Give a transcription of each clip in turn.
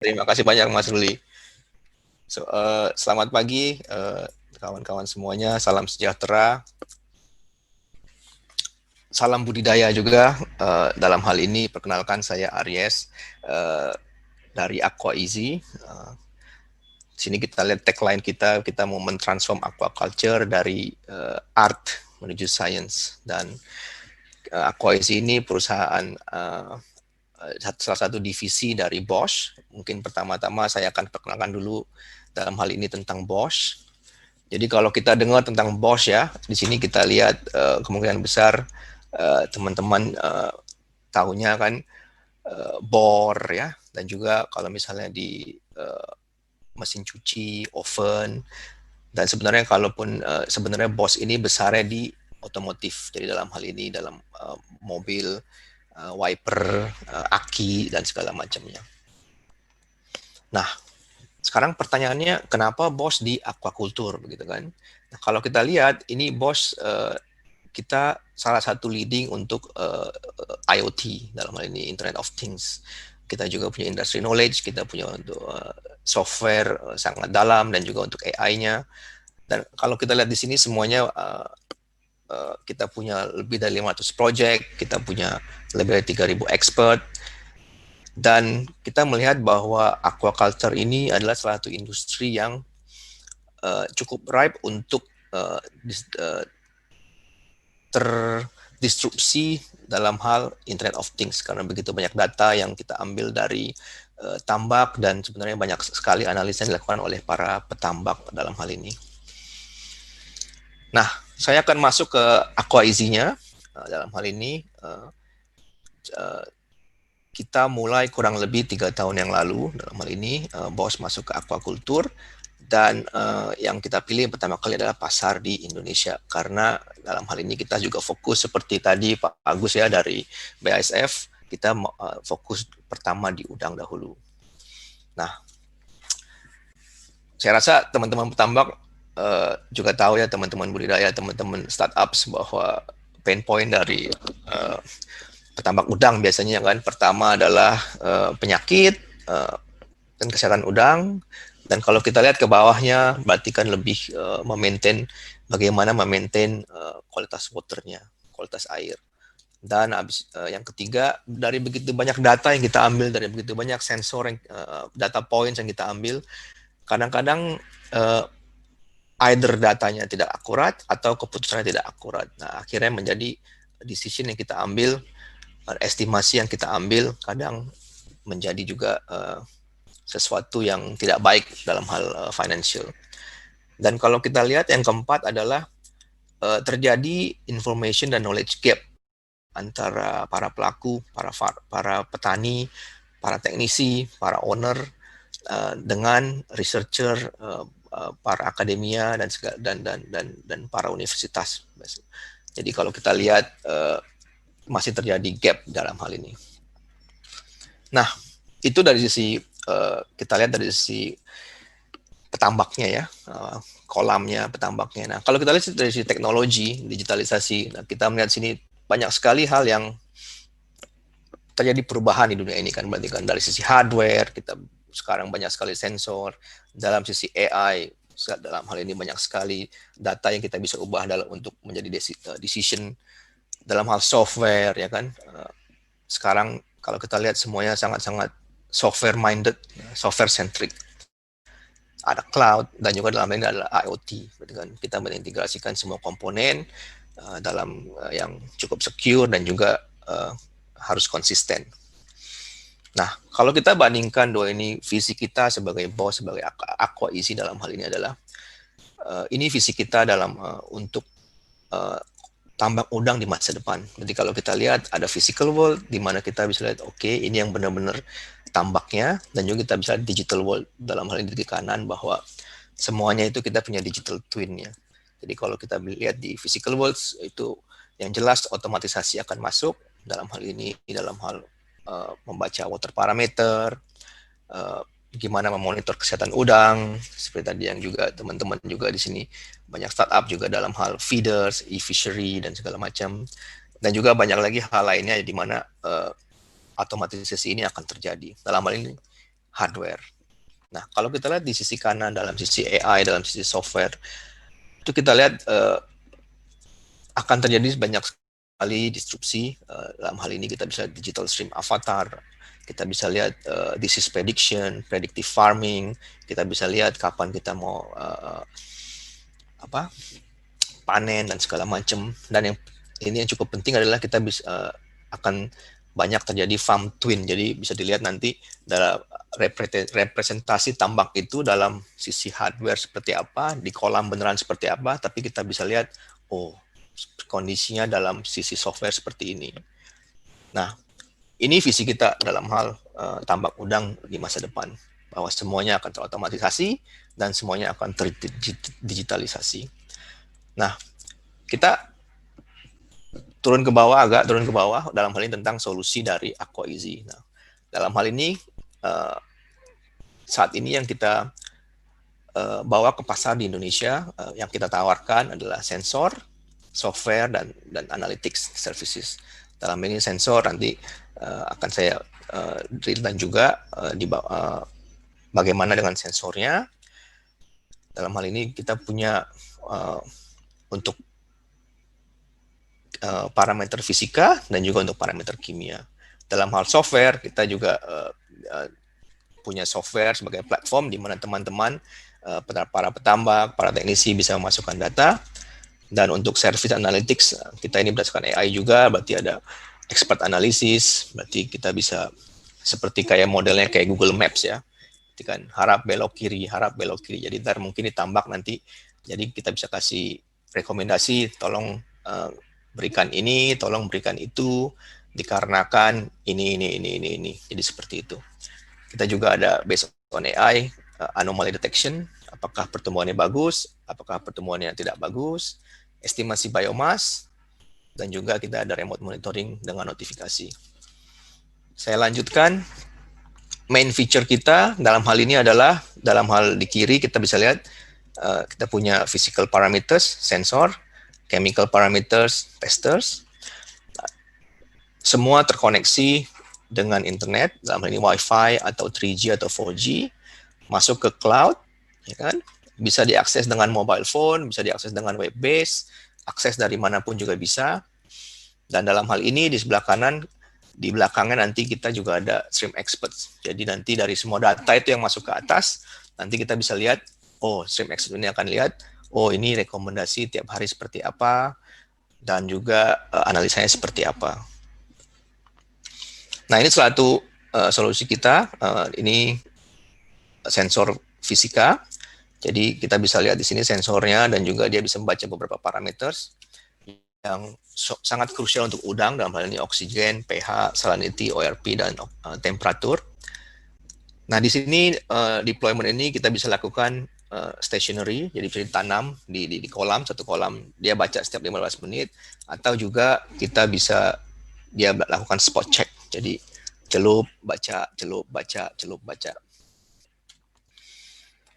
Terima kasih banyak Mas Ruli. Selamat pagi kawan-kawan semuanya, salam sejahtera, salam budidaya juga. Dalam hal ini perkenalkan saya Aries dari Aqua Easy. Sini kita lihat tagline kita mau mentransform aquaculture dari art menuju science, dan Aqua Easy ini perusahaan salah satu divisi dari Bosch. Mungkin pertama-tama saya akan perkenalkan dulu dalam hal ini tentang Bosch. Jadi kalau kita dengar tentang Bosch ya, di sini kita lihat kemungkinan besar teman-teman tahunya kan bor ya, dan juga kalau misalnya di mesin cuci, oven, dan sebenarnya kalaupun sebenarnya Bosch ini besarnya di otomotif. Jadi dalam hal ini dalam mobil, wiper, aki dan segala macamnya. Nah, sekarang pertanyaannya kenapa Bosch di aquaculture begitu kan? Nah, kalau kita lihat ini Bosch kita salah satu leading untuk IoT, dalam hal ini Internet of Things. Kita juga punya industry knowledge, kita punya untuk software sangat dalam, dan juga untuk AI-nya. Dan kalau kita lihat di sini semuanya kita punya lebih dari 500 project, kita punya lebih dari 3.000 expert, dan kita melihat bahwa aquaculture ini adalah salah satu industri yang cukup ripe untuk terdisrupsi dalam hal Internet of Things, karena begitu banyak data yang kita ambil dari tambak, dan sebenarnya banyak sekali analisa yang dilakukan oleh para petambak dalam hal ini. Nah, saya akan masuk ke Aqua Easy-nya. Dalam hal ini kita mulai kurang lebih 3 tahun yang lalu. Dalam hal ini Bosch masuk ke aquaculture, dan yang kita pilih pertama kali adalah pasar di Indonesia, karena dalam hal ini kita juga fokus seperti tadi Pak Agus ya dari BASF, kita fokus pertama di udang dahulu. Nah, saya rasa teman-teman petambak juga tahu ya, teman-teman budidaya, teman-teman startups, bahwa pain point dari petambak udang biasanya kan pertama adalah penyakit dan kesehatan udang. Dan kalau kita lihat ke bawahnya, berarti kan lebih memaintain bagaimana memaintain kualitas waternya, kualitas air. Dan yang ketiga, dari begitu banyak data yang kita ambil, dari begitu banyak sensor yang data points yang kita ambil, kadang-kadang either datanya tidak akurat atau keputusannya tidak akurat. Nah, akhirnya menjadi decision yang kita ambil, estimasi yang kita ambil kadang menjadi juga sesuatu yang tidak baik dalam hal financial. Dan kalau kita lihat yang keempat adalah terjadi information dan knowledge gap antara para pelaku, para petani, para teknisi, para owner dengan researcher, para akademia, dan para universitas. Jadi kalau kita lihat masih terjadi gap dalam hal ini. Nah, itu dari sisi kita lihat dari sisi petambaknya ya, kolamnya, petambaknya. Nah, kalau kita lihat dari sisi teknologi, digitalisasi, nah kita melihat sini banyak sekali hal yang terjadi perubahan di dunia ini kan, berarti kan dari sisi hardware kita sekarang banyak sekali sensor, dalam sisi AI dalam hal ini banyak sekali data yang kita bisa ubah dalam untuk menjadi decision, dalam hal software ya kan. Sekarang kalau kita lihat semuanya sangat-sangat software minded, software centric. Ada cloud, dan juga dalam ini adalah IoT. Berarti kan kita mengintegrasikan semua komponen dalam yang cukup secure dan juga harus konsisten. Nah, kalau kita bandingkan dua ini, visi kita sebagai Bosch, sebagai Aqua Easy dalam hal ini adalah ini visi kita dalam untuk tambak udang di masa depan. Jadi kalau kita lihat ada physical world di mana kita bisa lihat ini yang benar-benar tambaknya, dan juga kita bisa lihat digital world dalam hal ini di kanan, bahwa semuanya itu kita punya digital twin-nya. Jadi kalau kita lihat di physical world itu yang jelas otomatisasi akan masuk dalam hal ini, dalam hal membaca water parameter, gimana memonitor kesehatan udang, seperti tadi yang juga teman-teman juga di sini banyak startup juga dalam hal feeders, e-fishery dan segala macam, dan juga banyak lagi hal lainnya di mana otomatisasi ini akan terjadi. Dalam hal ini hardware. Nah, kalau kita lihat di sisi kanan dalam sisi AI, dalam sisi software, itu kita lihat akan terjadi banyak sekali disrupsi. Dalam hal ini kita bisa digital stream avatar, kita bisa lihat disease prediction, predictive farming, kita bisa lihat kapan kita mau panen dan segala macam. Dan yang ini yang cukup penting adalah kita bisa akan banyak terjadi farm twin. Jadi bisa dilihat nanti dalam representasi tambak itu dalam sisi hardware seperti apa, di kolam beneran seperti apa, tapi kita bisa lihat oh kondisinya dalam sisi software seperti ini. Nah, ini visi kita dalam hal tambak udang di masa depan, bahwa semuanya akan terotomatisasi dan semuanya akan terdigitalisasi. Nah, kita agak turun ke bawah dalam hal ini tentang solusi dari Aqua-Easy. Nah, dalam hal ini saat ini yang kita bawa ke pasar di Indonesia, yang kita tawarkan adalah sensor, software, dan analytics services. Dalam ini sensor nanti akan saya dan juga bagaimana dengan sensornya. Dalam hal ini kita punya untuk parameter fisika dan juga untuk parameter kimia. Dalam hal software, kita juga punya software sebagai platform di mana teman-teman, para petambak, para teknisi bisa memasukkan data. Dan untuk service analytics, kita ini berdasarkan AI juga, berarti ada expert analysis, berarti kita bisa seperti kayak modelnya kayak Google Maps ya. Jadi kan harap belok kiri. Jadi ntar mungkin ditambak nanti, jadi kita bisa kasih rekomendasi, tolong berikan ini, tolong berikan itu, dikarenakan ini. Jadi seperti itu. Kita juga ada based on AI, anomaly detection, apakah pertumbuhannya bagus, apakah pertumbuhannya tidak bagus, estimasi biomass, dan juga kita ada remote monitoring dengan notifikasi. Saya lanjutkan, main feature kita dalam hal ini adalah, dalam hal di kiri kita bisa lihat, kita punya physical parameters, sensor, chemical parameters, testers, semua terkoneksi dengan internet, dalam hal ini Wi-Fi atau 3G atau 4G, masuk ke cloud, ya kan? Bisa diakses dengan mobile phone, bisa diakses dengan web base, akses dari manapun juga bisa. Dan dalam hal ini di sebelah kanan, di belakangnya nanti kita juga ada stream experts. Jadi nanti dari semua data itu yang masuk ke atas, nanti kita bisa lihat, oh stream expert ini akan lihat, oh ini rekomendasi tiap hari seperti apa, dan juga analisanya seperti apa. Nah ini satu solusi kita, ini sensor fisika. Jadi kita bisa lihat di sini sensornya dan juga dia bisa membaca beberapa parameter yang sangat krusial untuk udang, dalam hal ini oksigen, pH, salinity, ORP, dan temperatur. Nah di sini deployment ini kita bisa lakukan stationary, jadi bisa ditanam di kolam, satu kolam dia baca setiap 15 menit, atau juga kita bisa dia lakukan spot check, jadi celup, baca, celup, baca, celup, baca.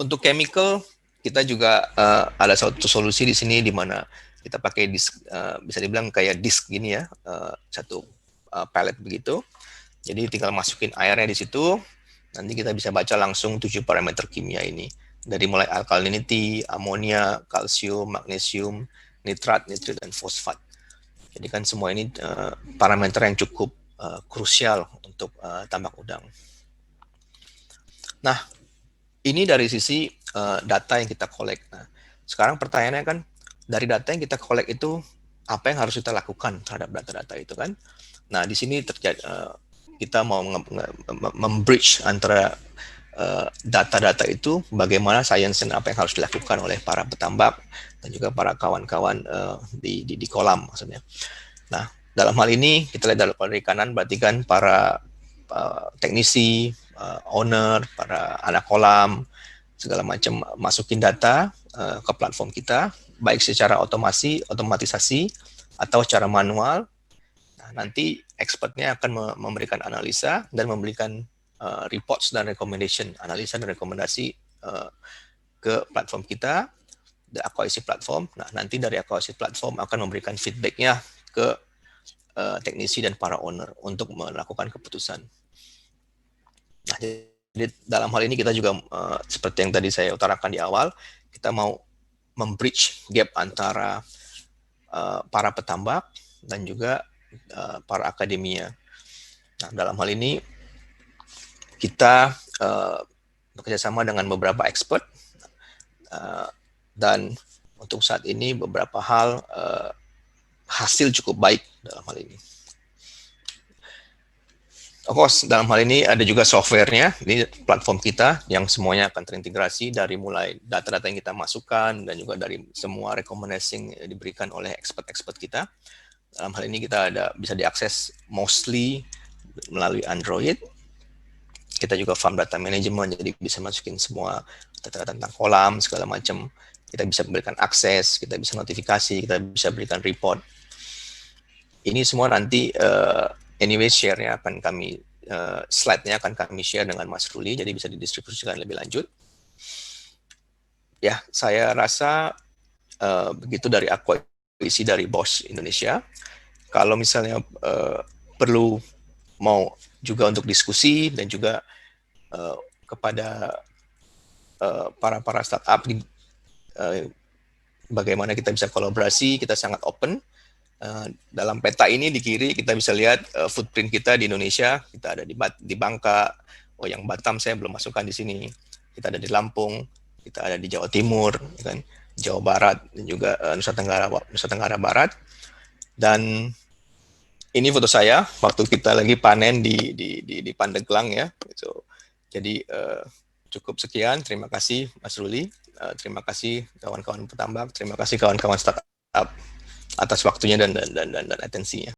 Untuk chemical, kita juga ada satu solusi di sini di mana kita pakai disk, bisa dibilang kayak disk gini ya, satu pallet begitu. Jadi tinggal masukin airnya di situ, nanti kita bisa baca langsung 7 parameter kimia ini. Dari mulai alkalinity, amonia, kalsium, magnesium, nitrat, nitrit, dan fosfat. Jadi kan semua ini parameter yang cukup krusial untuk tambak udang. Nah, ini dari sisi data yang kita collect. Nah, sekarang pertanyaannya kan, dari data yang kita collect itu, apa yang harus kita lakukan terhadap data-data itu kan? Nah, di sini terjadi, kita mau membridge antara data-data itu, bagaimana sains dan apa yang harus dilakukan oleh para petambak dan juga para kawan-kawan di kolam maksudnya. Nah, dalam hal ini kita lihat dari kanan, berarti kan para teknisi, owner, para anak kolam, segala macam masukin data ke platform kita, baik secara otomatisasi atau secara manual. Nah, nanti expertnya akan memberikan analisa dan memberikan reports dan recommendation, analisa dan rekomendasi ke platform kita, the Aqua-Easy platform. Nah, nanti dari Aqua-Easy platform akan memberikan feedbacknya ke teknisi dan para owner untuk melakukan keputusan. Nah, Jadi dalam hal ini kita juga seperti yang tadi saya utarakan di awal, kita mau membridge gap antara para petambak dan juga para akademia. Nah, dalam hal ini kita bekerjasama dengan beberapa expert dan untuk saat ini beberapa hal hasil cukup baik dalam hal ini. Of course, dalam hal ini ada juga softwarenya, ini platform kita yang semuanya akan terintegrasi dari mulai data-data yang kita masukkan dan juga dari semua rekomendasi yang diberikan oleh expert-expert kita. Dalam hal ini kita bisa diakses mostly melalui Android. Kita juga farm data management, jadi bisa masukin semua data tentang kolam, segala macam. Kita bisa berikan akses, kita bisa notifikasi, kita bisa berikan report. Ini semua nanti anyway share-nya akan kami slide-nya akan kami share dengan Mas Ruli, jadi bisa didistribusikan lebih lanjut. Ya, saya rasa begitu dari akuisisi dari Bosch Indonesia. Kalau misalnya perlu mau juga untuk diskusi dan juga kepada para startup bagaimana kita bisa kolaborasi, kita sangat open. Dalam peta ini di kiri kita bisa lihat footprint kita di Indonesia. Kita ada di Bangka, yang Batam saya belum masukkan di sini. Kita ada di Lampung, kita ada di Jawa Timur, kan, Jawa Barat dan juga Nusa Tenggara Barat. Dan ini foto saya waktu kita lagi panen di Pandeglang ya. So, jadi cukup sekian. Terima kasih Mas Ruli. Terima kasih kawan-kawan petambak. Terima kasih kawan-kawan startup atas waktunya dan atensinya.